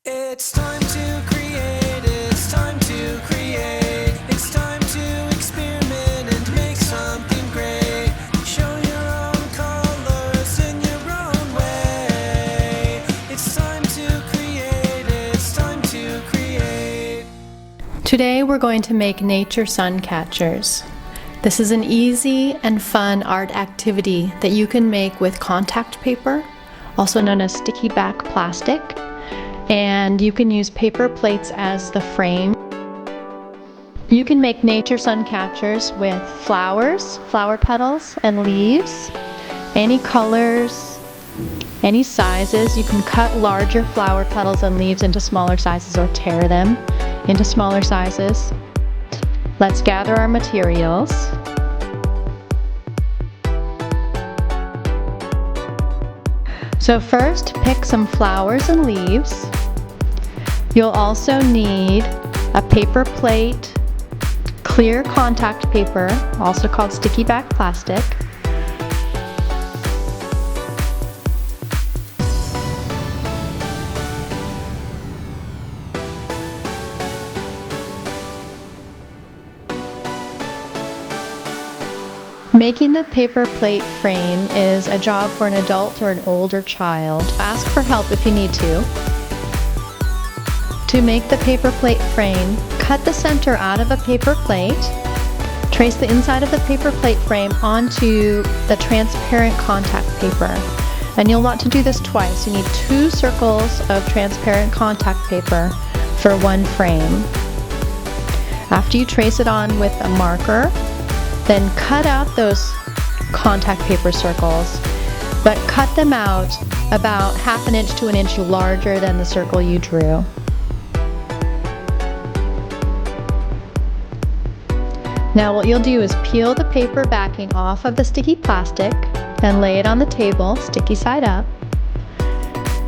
It's time to create, it's time to create, it's time to experiment and make something great. Show your own colors in your own way. It's time to create, it's time to create. Today we're going to make nature sun catchers. This is an easy and fun art activity that you can make with contact paper, also known as sticky back plastic. And you can use paper plates as the frame. You can make nature sun catchers with flowers, flower petals, and leaves, any colors, any sizes. You can cut larger flower petals and leaves into smaller sizes or tear them into smaller sizes. Let's gather our materials. So first, pick some flowers and leaves. You'll also need a paper plate, clear contact paper, also called sticky back plastic, Making the paper plate frame is a job for an adult or an older child. Ask for help if you need to. To make the paper plate frame, cut the center out of a paper plate. Trace the inside of the paper plate frame onto the transparent contact paper. And you'll want to do this twice. You need 2 circles of transparent contact paper for one frame. After you trace it on with a marker, then cut out those contact paper circles, but cut them out about 1/2 inch to 1 inch larger than the circle you drew. Now what you'll do is peel the paper backing off of the sticky plastic and lay it on the table, sticky side up.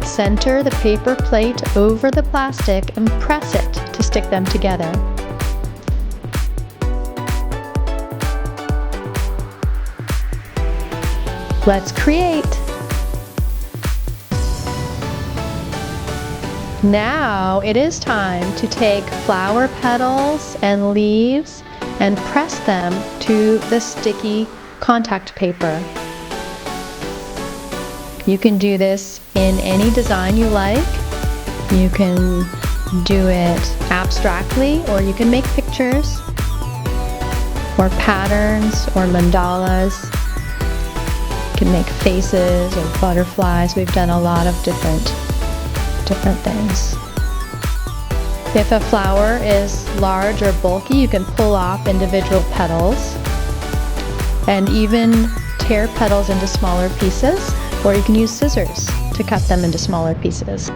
Center the paper plate over the plastic and press it to stick them together. Let's create! Now it is time to take flower petals and leaves and press them to the sticky contact paper. You can do this in any design you like. You can do it abstractly, or you can make pictures or patterns or mandalas. You can make faces or butterflies. We've done a lot of different things. If a flower is large or bulky, you can pull off individual petals and even tear petals into smaller pieces, or you can use scissors to cut them into smaller pieces.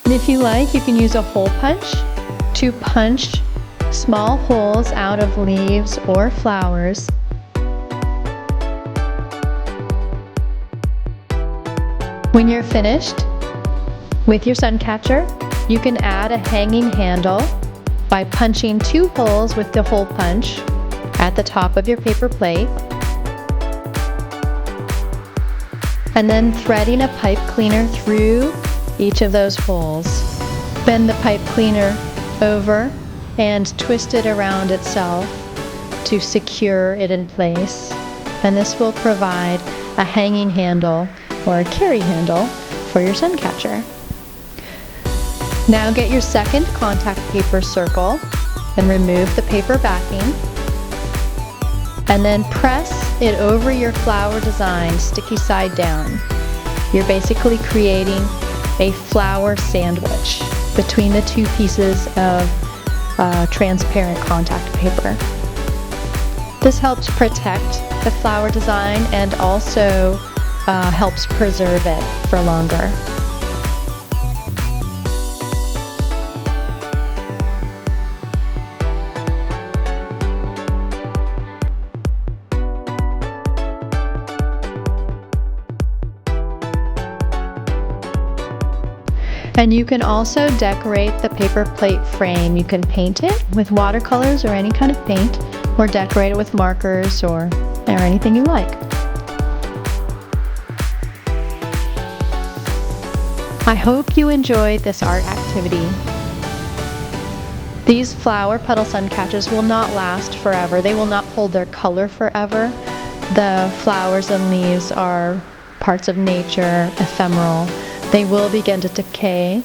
And if you like, you can use a hole punch to punch small holes out of leaves or flowers. When you're finished with your sun catcher, you can add a hanging handle by punching 2 holes with the hole punch at the top of your paper plate, and then threading a pipe cleaner through each of those holes. Bend the pipe cleaner over and twist it around itself to secure it in place. And this will provide a hanging handle or a carry handle for your sun catcher. Now get your second contact paper circle and remove the paper backing. And then press it over your flower design, sticky side down. You're basically creating a flower sandwich between the 2 pieces of transparent contact paper. This helps protect the flower design and also helps preserve it for longer. And you can also decorate the paper plate frame. You can paint it with watercolors or any kind of paint, or decorate it with markers or anything you like. I hope you enjoyed this art activity. These flower petal suncatchers will not last forever. They will not hold their color forever. The flowers and leaves are parts of nature, ephemeral. They will begin to decay,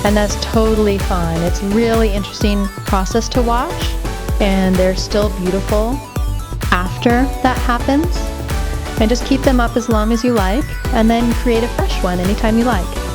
and that's totally fine. It's a really interesting process to watch, and they're still beautiful after that happens. And just keep them up as long as you like, and then create a fresh one anytime you like.